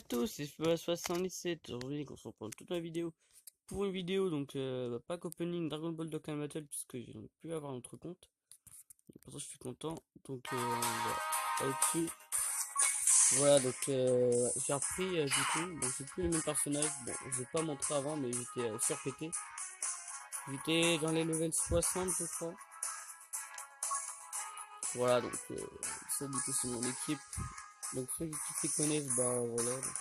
tous, c'est FEA77. Aujourd'hui, on se reprend toute ma vidéo pour une vidéo, donc pack opening Dragon Ball Dokkan Battle, puisque je n'ai pu avoir notre compte. Et pour ça, je suis content. Donc, voilà, aller dessus. Voilà, donc j'ai repris du coup, donc c'est plus le même personnage. Bon, je vais pas montrer avant, mais j'étais surpété. J'étais dans les levels 60, je crois. Voilà, donc ça, du coup, c'est mon équipe. Donc, ceux qui se connaissent, bah voilà. Donc,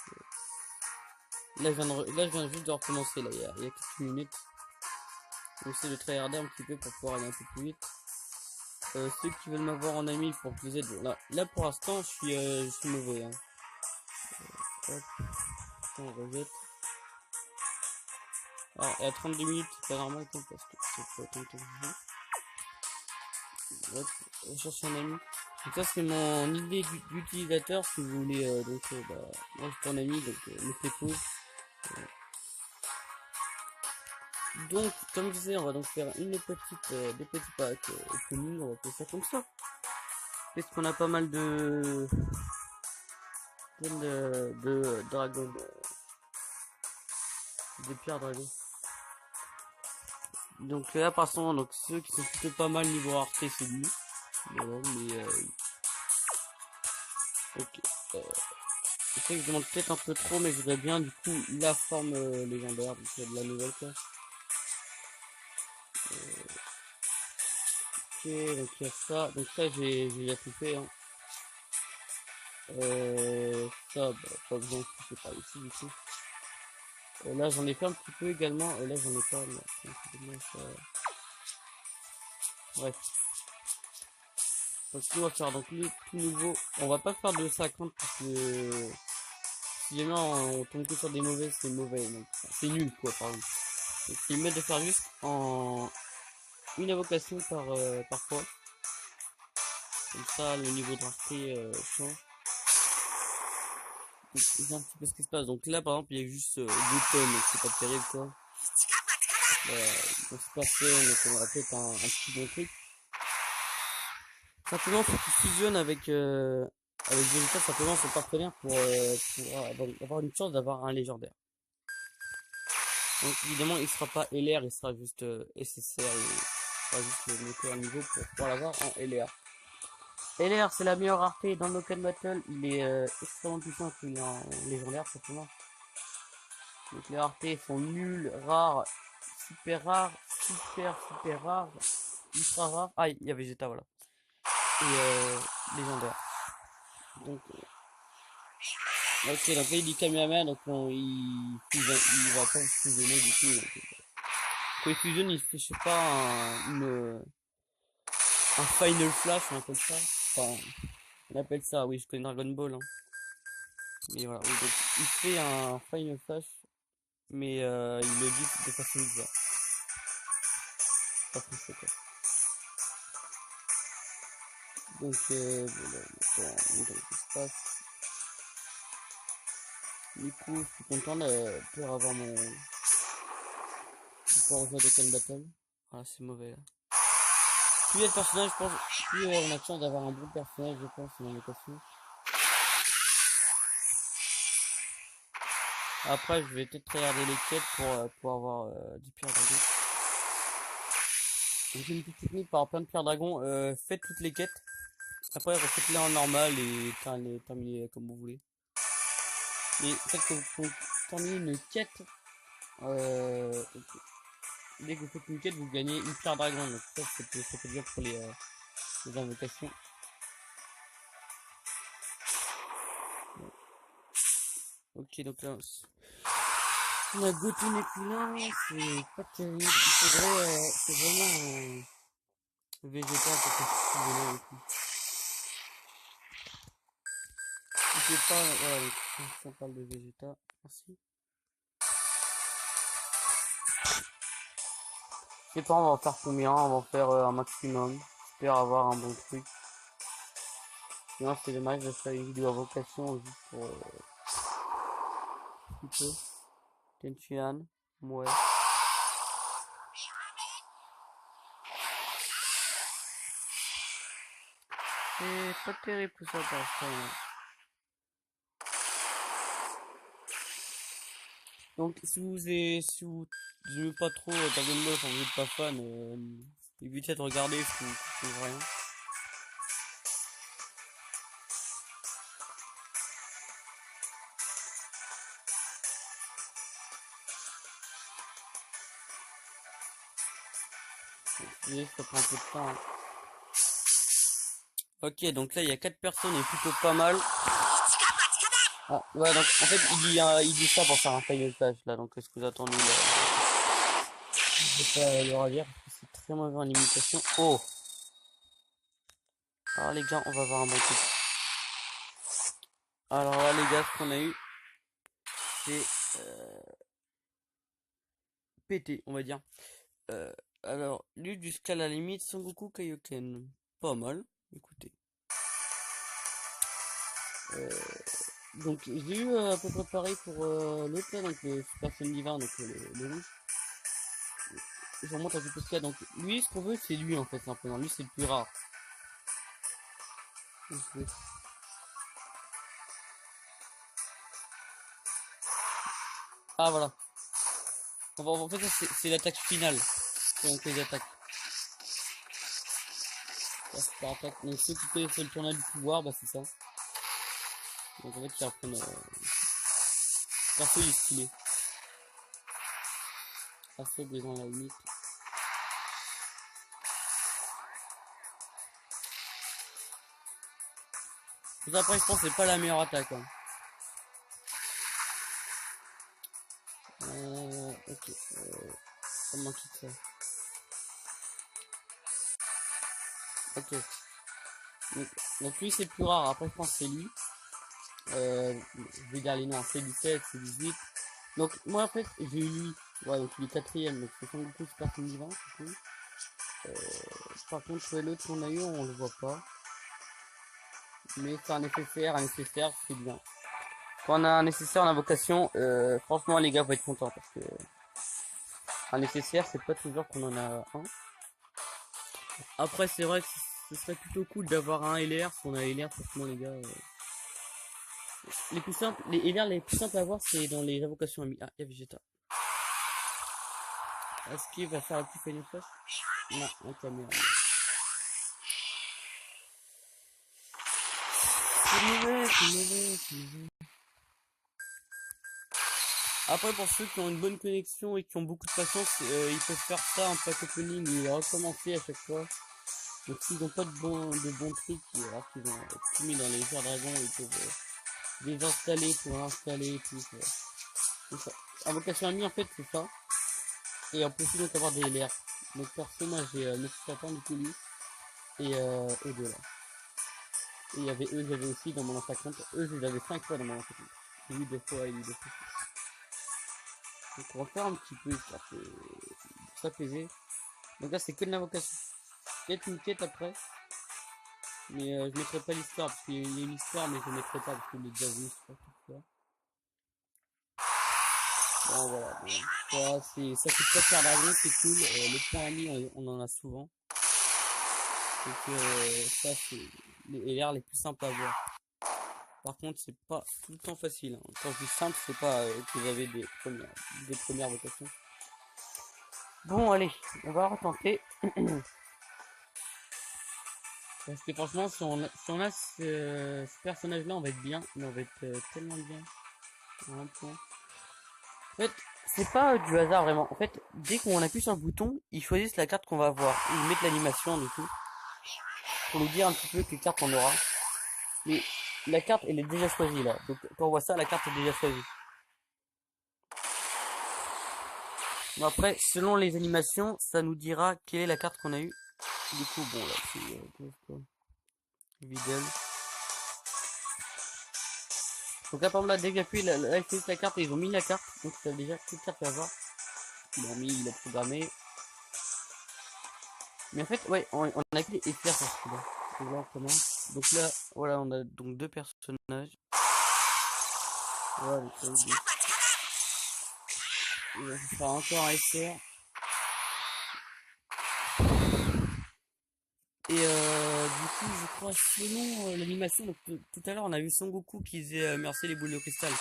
là, je viens juste de recommencer, là, il y a quelques minutes. J'essaie de tryharder un petit peu pour pouvoir aller un peu plus vite. Ceux qui veulent m'avoir en ami pour que vous aides, là pour l'instant, je suis mauvais. Hein. Hop, on rejette. Alors, et à 32 minutes, c'est pas normal, parce que c'est pas autant que je Hop, je cherche un ami. Donc ça, c'est mon idée d'utilisateur, si vous voulez, bah, moi, je suis ton ami, donc, mettez pause. Donc, comme je disais, on va donc faire des petits packs opening, on va faire ça comme ça. Parce qu'on a pas mal de dragon, de pierres dragon. Donc là, passons, donc ceux qui sont plutôt pas mal niveau rareté, c'est lui. Voilà, mais ok. Je sais que je demande peut-être un peu trop, mais je voudrais bien du coup la forme légendaire, donc de la nouvelle quoi. Ok, donc il y a ça. Donc ça, j'ai déjà tout fait. Hein. Ça, bah, pas besoin que c'est par ici du coup. Là, j'en ai fait un petit peu également. Là, j'en ai pas. Mais ça... Bref. Donc, on va faire donc le tout nouveau. On va pas faire de 50 parce que si jamais on tombe que sur des mauvaises, c'est mauvais. Donc, c'est nul quoi, pardon. Donc, c'est mieux de faire juste en une invocation par fois. Comme ça, le niveau de rareté change. C'est un petit peu ce qui se passe. Donc là, par exemple, il y a juste 2 tonnes, donc c'est pas terrible quoi. Donc c'est parfait, donc on va peut-être un petit bon truc. Simplement, faut qu'il fusionne avec Vegeta, simplement, c'est partenaire pour avoir une chance d'avoir un légendaire. Donc évidemment, il sera pas LR, il sera juste SSR, il sera juste le meilleur niveau pour pouvoir l'avoir en LR. LR, c'est la meilleure rareté dans Dokkan Battle, il est extrêmement puissant qu'il est en légendaire, simplement. Donc les raretés sont nulles, rares, super rares, super rares, ultra rares. Ah, il y a Vegeta, voilà. Et légendaire. Donc, ok, donc là il dit Kamehameha, donc il va pas fusionner du coup. Donc, quand il fusionne, il fait, je sais pas, un Final Flash, on appelle ça. Enfin, on appelle ça, oui, je connais Dragon Ball. Hein. Mais voilà, oui, donc il fait un Final Flash, mais il le dit de façon bizarre. Pas français quoi. Donc, voilà, donc, qu'est-ce qui se passe? Du coup, je suis content de pouvoir avoir pouvoir rejoindre Dokkan Battle. Ah, c'est mauvais là. Plus il y a de personnages, je pense, plus on a de chance d'avoir un bon personnage, je pense, dans l'équation. Après, je vais peut-être regarder les quêtes pour avoir du pierre dragon. Donc, j'ai une petite technique pour avoir plein de pierre dragon. Faites toutes les quêtes. Après, refaites-les en normal et les terminez comme vous voulez. Mais peut-être que vous terminez une quête. Dès que vous faites une quête, vous gagnez une pierre dragon. Donc ça, c'est bien pour les invocations. Ok, donc là, on a Goten et Pilin, c'est pas terrible. Il faudrait, c'est vraiment Vegeta pour que je puisse venir avec lui. Si c'est pas, voilà, donc, si on parle de Vegeta, merci. Je sais pas, on va en faire combien, on va en faire un maximum. J'espère avoir un bon truc. Sinon, c'est dommage de faire une vidéo invocation juste pour un petit peu. Tenchian, ouais. C'est pas terrible tout ça pour l'instant. Donc si vous n'aimez pas trop Dragon Ball, enfin vous n'êtes pas fan, évitez de regarder, je trouve rien. Désolé, ça prend un peu de temps, hein. Ok, donc là il y a 4 personnes et plutôt pas mal. Ah, ouais, donc en fait il dit ça pour faire un final flash là, donc est-ce que vous attendez je vais pas le redire parce que c'est très mauvais en imitation. Oh! Alors les gars, on va voir un bon truc. Alors là les gars, ce qu'on a eu, c'est pété, on va dire. Euh, alors, lui jusqu'à la limite, Sengoku Kaioken. Pas mal, écoutez. Euh, donc j'ai eu à peu près pareil pour l'autre là, donc le Super Saiyan Divin, donc le rouge. Je remonte un peu plus qu'il y a, donc lui ce qu'on veut c'est lui en fait simplement, lui c'est le plus rare. Donc, ah voilà. En fait c'est l'attaque finale. Donc les attaques. Ça, c'est par attaque. Donc ceux qui connaissent le tournoi du pouvoir, bah c'est ça. Donc en fait ils reprennent... perso il est stylé. Perso besoin à la limite. Mais après je pense que c'est pas la meilleure attaque. Hein. Ok. Ça me manque de ça. Ok. Donc lui c'est le plus rare, après je pense que c'est lui. Je vais dire les noms, c'est 17, c'est 18. Donc moi en fait j'ai eu lui. Ouais donc il est quatrième, donc c'est Son Goku Super Saiyan Divin, c'est cool. Euh, Par contre l'autre qu'on a eu on le voit pas. Mais c'est un nécessaire c'est bien. Quand on a un nécessaire en invocation, franchement les gars vont être contents parce que un nécessaire c'est pas toujours qu'on en a un. Après c'est vrai que ce serait plutôt cool d'avoir un LR, si on a LR franchement les gars. Les plus simples, les LR les plus simples à avoir c'est dans les invocations amis. Ah, il y a Vegeta. Est-ce qu'il va faire un petit Final Flash? Non, ok merde. C'est mauvais. Après, pour ceux qui ont une bonne connexion et qui ont beaucoup de patience, ils peuvent faire ça en pack opening et recommencer à chaque fois. Donc s'ils n'ont pas de bons trucs, alors qu'ils ont tout mis dans les jeux dragons, ils peuvent désinstaller pour installer et tout. C'est ça. Invocation amie en fait c'est ça. Et on peut aussi donc avoir des LR. Donc perso moi j'ai Nexus du coup lui. Et eux deux là. Et il y avait eux, j'avais aussi dans mon ancien compte. Eux, je les avais 5 fois dans mon ancien compte. Lui 2 fois et lui 2 fois. Donc on va faire un petit peu histoire que pour s'apaiser. Donc là c'est que de l'invocation. Peut-être une quête après. Mais je mettrai pas l'histoire parce qu'il y a une histoire mais je mettrai pas parce que je l'ai déjà vu. Bon voilà. Bon, ça coûte pas cher d'argent, c'est cool. Le point ami on en a souvent. Donc ça c'est les LR les plus simples à voir. Par contre, c'est pas tout le temps facile. Hein. Quand je dis simple, c'est pas que vous avez des premières vocations. Bon, allez, on va retenter. Parce que franchement, si on a ce personnage-là, on va être bien. Mais on va être tellement bien. Un point. En fait, c'est pas du hasard vraiment. En fait, dès qu'on appuie sur le bouton, ils choisissent la carte qu'on va avoir. Ils mettent l'animation du coup. Pour nous dire un petit peu quelle carte on aura. Mais la carte, elle est déjà choisie là. Donc quand on voit ça, la carte est déjà choisie. Bon, après, selon les animations, ça nous dira quelle est la carte qu'on a eue. Du coup, bon, là, c'est Videl. Donc là, par exemple, là, dès que j'appuie, là, ils choisissent la carte et ils ont mis la carte. Donc, ça déjà quelle carte à avoir. Ils l'ont mis, il a programmé. Mais en fait, ouais, on a que les FR sur ce coup-là. Donc là, on commence. Donc là, voilà, on a donc 2 personnages. Voilà, donc ça, il va faire encore un FR. Et du coup, je crois, selon l'animation, donc tout à l'heure, on a vu Son Goku qui faisait merci les boules de cristal.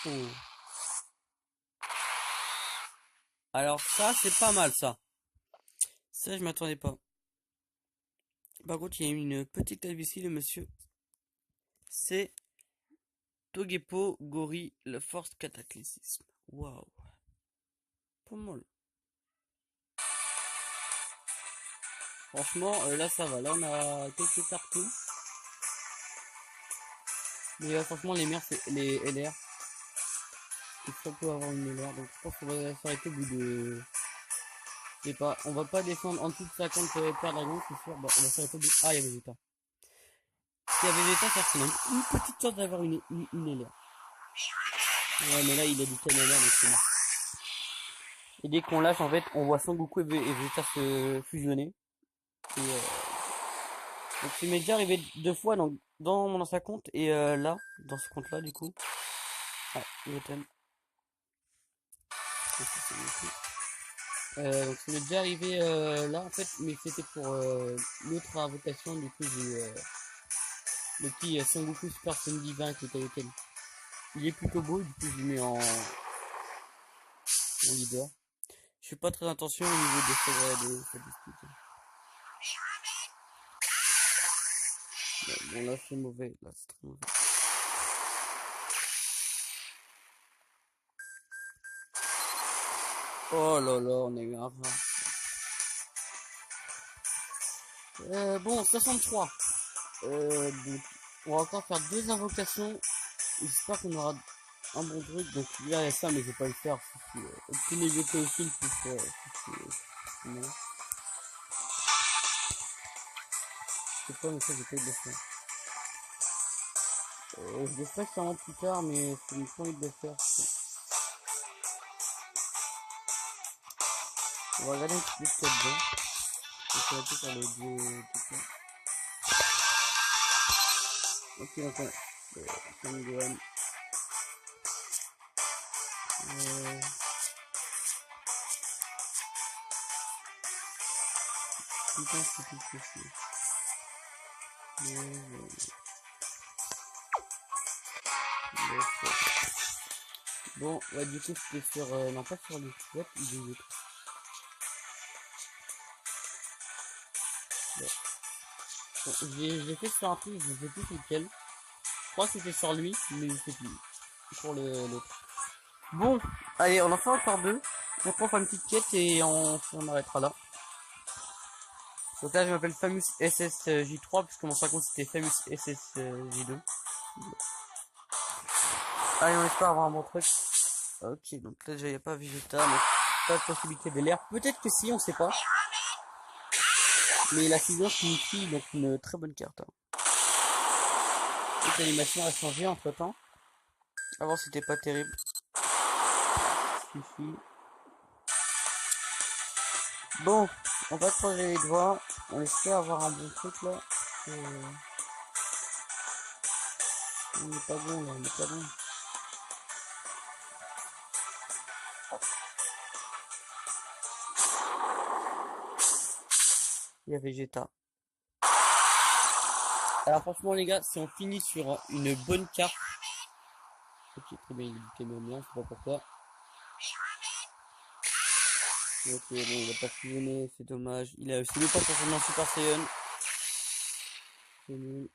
Oh. Alors ça, c'est pas mal ça. Ça, je m'attendais pas. Par contre, il y a une petite ici, le monsieur. C'est Togepo Gori, le Force Cataclysme. Waouh. Pas mal. Franchement, là ça va. Là on a quelques cartons. Mais franchement, les mers, c'est les LR. Il faut peut avoir une LR. Donc je pense qu'on va s'arrêter au bout de. Je sais pas. On va pas descendre en dessous de 50 paires dragons, c'est sûr. Bon, on va s'arrêter au bout. Ah, il y a Vegeta. S'il y a Vegeta, ça serait même une petite chance d'avoir une LR. Ouais, mais là il a du Canada, donc c'est mort. Et dès qu'on lâche, en fait, on voit Son Goku et Vegeta se fusionner. Et, donc ça m'est déjà arrivé 2 fois dans mon ancien compte et là, dans ce compte là du coup. Ah, le thème. Donc ça m'est déjà arrivé là en fait, mais c'était pour l'autre invocation, du coup j'ai eu le petit Son Goku Super Saiyan Divin qui était avec elle. Il est plutôt beau, du coup je le mets en leader. Je fais pas très attention au niveau des statistiques. Bon là c'est mauvais, là c'est très mauvais. Oh là là, on a eu un rat. Bon, 63. Donc, on va encore faire 2 invocations. J'espère qu'on aura un bon truc. Donc là, il y a ça, mais je vais pas le faire. Obtenez les GP aussi, non. Je sais pas, mais ça, j'ai pas eu de le faire. Je le ferai sûrement plus tard, mais c'est une envie de le faire. On va regarder un petit peu ce qu'il y a dedans. Et ça va être sur les deux points. Ok, donc Sangohan. Putain, c'est tout ce que c'est. Bon, ouais, du coup, c'était sur. Non, pas sur le web, il est. Bon, j'ai fait sur un truc, je sais plus lequel. Je crois que c'était sur lui, mais je sais plus. Pour l'autre. Bon, allez, on en fait encore 2. Donc on fait une petite quête et on arrêtera là. Donc là, je m'appelle Famous SSJ3, puisque mon compte c'était Famous SSJ2. Allez, on espère avoir un bon truc. Ok, donc là, il n'y a pas Vegeta, donc pas de possibilité de l'air. Peut-être que si, on sait pas. Mais la fusion signifie donc une très bonne carte. Cette animation a changé entre temps. Avant, c'était pas terrible. Suffit. Bon, on va croiser les doigts. On espère avoir un bon truc là. On n'est pas bon là, on n'est pas bon. Il y a Vegeta. Alors franchement les gars, si on finit sur une bonne carte. Ok, très bien, il est bien, je sais pas pourquoi. Ok, bon, il a pas fusionné, c'est dommage. Il a aussi le pas forcément Super Saiyan. C'est nul.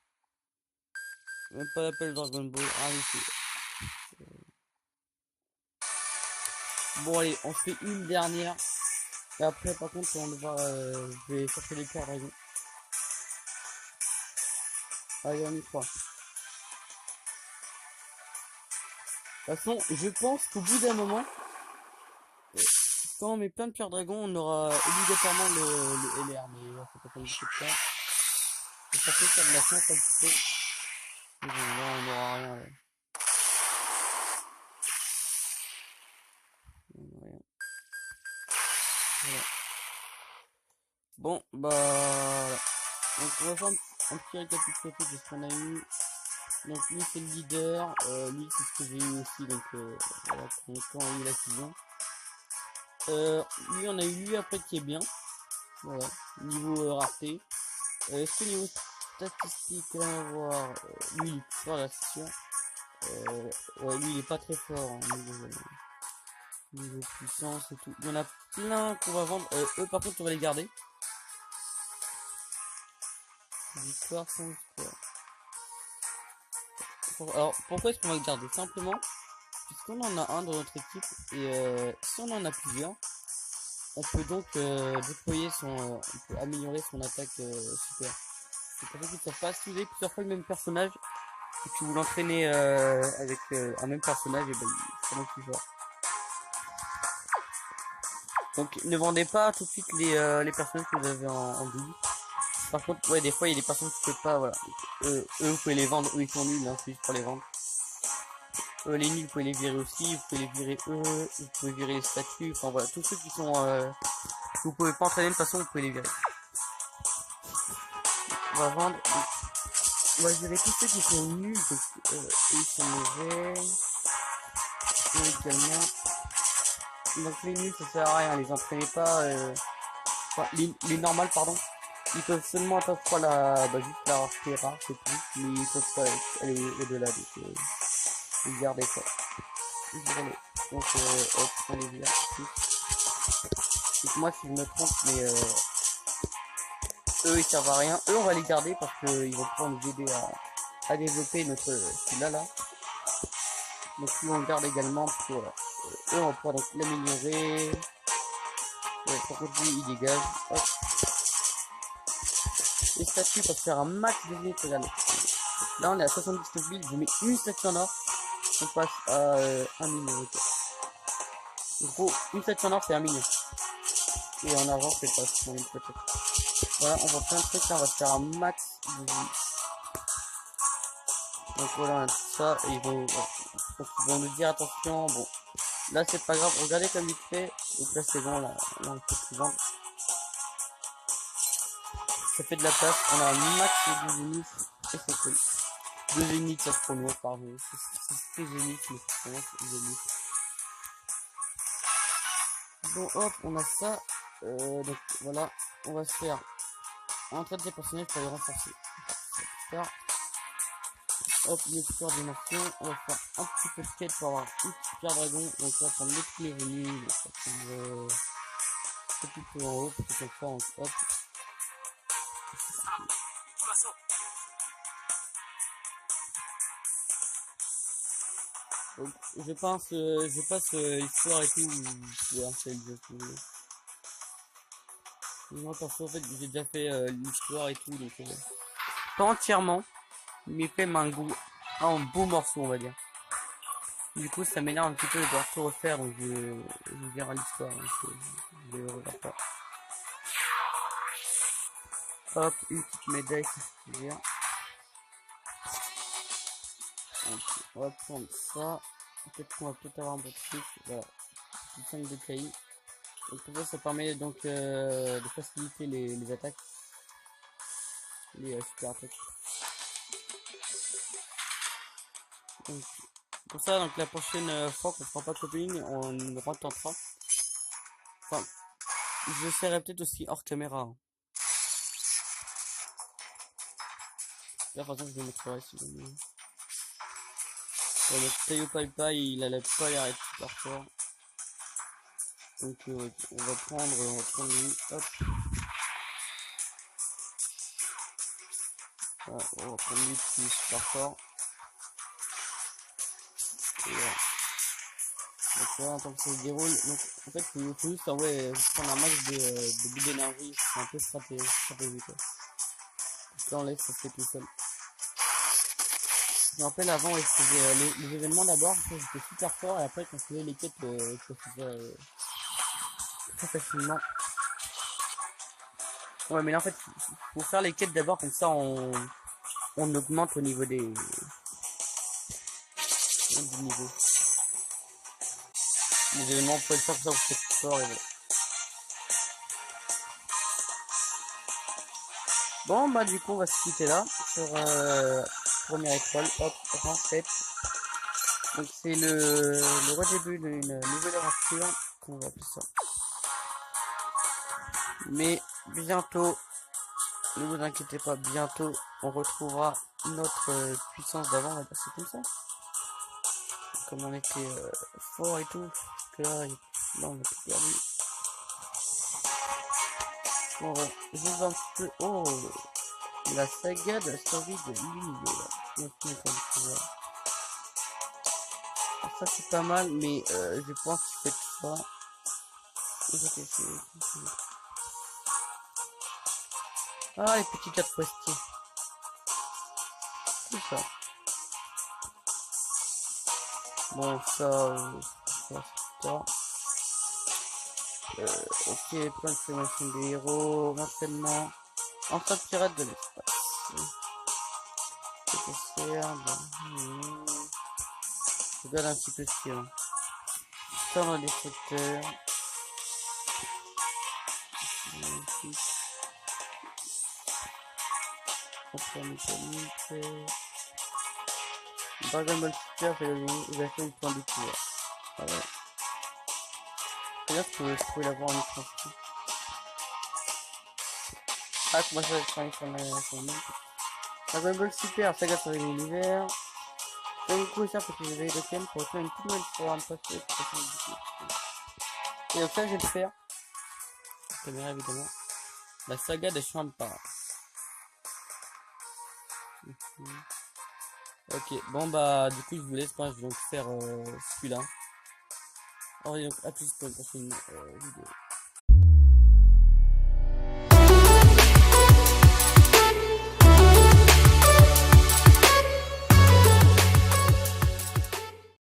Même pas l'appel Dragon Ball. Ah oui, c'est... Bon allez, on fait une dernière. Et après par contre on va je vais chercher les pierres dragon. Allez, on y croit. De toute façon, je pense qu'au bout d'un moment, quand on met plein de pierres dragon, on aura obligatoirement le LR, mais ça peut prendre beaucoup de temps. Et ça peut faire de la chance un petit peu. Mais bon, là, on n'aura rien. Là. On aura rien. Voilà. Bon, bah... Voilà. Donc, on va faire un petit récapitulatif de ce qu'on a eu. Donc, lui, c'est le leader. Lui, c'est ce que j'ai eu aussi. Donc, voilà, quand on a eu la fusion. Lui, on a eu lui après qui est bien. Voilà. Niveau rareté. Est-ce que niveau statistique, on va voir. Lui, il est plus fort là, c'est sûr. Ouais, lui, il est pas très fort. Hein, niveau, Niveau puissance et tout. Il y en a plein qu'on va vendre. Eux, par contre, on va les garder. Victoire sans victoire. Alors, pourquoi est-ce qu'on va le garder? Simplement, puisqu'on en a un dans notre équipe, et si on en a plusieurs, on peut donc déployer on peut améliorer son attaque super. C'est pour ça qu'ils ne savent pas si vous avez plusieurs fois le même personnage, et que vous l'entraînez avec un même personnage, et ben c'est vraiment plus fort. Donc ne vendez pas tout de suite les personnages que vous avez en double. Par contre, ouais, des fois il y a des personnages qui ne peuvent pas, voilà. Eux, vous pouvez les vendre, eux ils sont nuls, hein, c'est juste pour les vendre. Les nuls, vous pouvez les virer aussi, vous pouvez les virer eux, vous pouvez virer les statues, enfin voilà, tous ceux qui sont que vous pouvez pas entraîner de toute façon, vous pouvez les virer. On va vendre, on va virer tous ceux qui sont nuls, donc ils sont mauvais. Et également, donc les nuls ça sert à rien, les entraînez pas, enfin, les normales pardon, ils peuvent seulement atteindre juste la rareté rare, c'est tout, mais ils peuvent pas aller au-delà, donc ils gardez pas. Donc hop, on les vire ici. Dites-moi si je me trompe, mais eux ils servent à rien. Eux on va les garder parce qu'ils vont pouvoir nous aider à développer notre celui-là là. Donc lui on le garde également parce que voilà. Eux on va pouvoir donc l'améliorer. Ouais, par contre lui il dégage. Hop. Les statues peuvent faire un max de vie, regardez. Là on est à 79 000, je mets une statue en or. On passe à 1 million. En gros, une statue en or c'est 1 million. Et en argent c'est pas, c'est une peut-être. Voilà, on voit plein de trucs là, on va faire un max de vie. Donc voilà, on a tout ça, et ils vont nous dire attention, bon, là c'est pas grave, regardez comme il fait, donc là c'est bon, là on peut tout vendre. Ça fait de la place, on a un max de 2 unités, et c'est cool. 2 unités ça se prononce, pardon, c'est 2 unités, mais ça se prononce 2 unités. Bon hop, on a ça, donc voilà, on va se faire un trait des personnages pour les renforcer. Hop, une histoire de nation, on va faire un petit peu de quête pour avoir une petite pierre dragon, donc on va prendre les clés venues, on va prendre un petit peu en haut, petit peu en bas, hop. Donc, je passe l'histoire et tout, ou un seul jeu, si vous voulez. Moi, perso, en fait, j'ai déjà fait l'histoire et tout, donc pas entièrement, mais quand même un beau morceau, on va dire. Du coup, ça m'énerve un petit peu de devoir tout refaire, donc je verrai l'histoire, donc je vais regarder ça. Hop, une petite médaille, c'est bien. On va prendre ça. Peut-être qu'on va peut-être avoir un peu de truc. Voilà. 5 de cailloux. Donc tout ça, ça permet donc de faciliter les attaques. Les super attaques. Donc, pour ça, donc la prochaine fois qu'on fera pas de coping, on retentera. Enfin, je serai peut-être aussi hors caméra. Hein. Là, par exemple, je le montrerai si vous voulez. Le Tayo Paipai, il allait pas y arrêter super fort. Donc on va prendre lui, hop. Voilà, on va prendre lui qui est super fort. Et voilà. Donc voilà, tant que ça se déroule. Donc en fait, il faut juste prendre un max de bulles d'énergie. C'est un peu stratégique. Quoi. Là on laisse ça fait tout seul. Je me rappelle avant, je faisais les événements d'abord, j'étais super fort et après quand je faisais les quêtes, je faisais très facilement. Ouais, mais là en fait, faut faire les quêtes d'abord, comme ça on augmente au niveau du niveau. Les événements, faut être faire comme ça, vous faites fort et voilà. Bon, bah du coup, on va se quitter là, sur première étoile, hop, 7. Donc c'est le redébut d'une nouvelle aventure, on va appeler ça. Mais bientôt, ne vous inquiétez pas, bientôt on retrouvera notre puissance d'avant, on va dire c'est comme ça. Comme on était fort et tout. que là, on a tout perdu. Bon, je vais un petit peu... Oh, la saga de la survie de l'univers. Ça c'est pas mal, mais je pense que c'est pas... Ah, les petits quatre postiers. C'est ça. Bon, ça. Ok, plein de formations des héros, entraînement, enfin pirate de l'espace. PTCR, bon. Je regarde un petit peu ce qu'il y a. Temps dans les secteurs. Contrôle mécanique. Dragon Ball Super, il a fait une point de pouvoir. Ah ouais. C'est-à-dire que je pouvais l'avoir en écran. Ah, comment ça va être sur la Dragon Ball Super, saga sur l'univers. Goku sert pour que je veille le Ken pour faire une toute nouvelle forme passée. Et donc ça, je vais le faire. Caméra évidemment. La saga des Champas. Ok, bon bah du coup je vous laisse, moi je vais donc faire celui-là. Alors donc à plus pour une prochaine vidéo.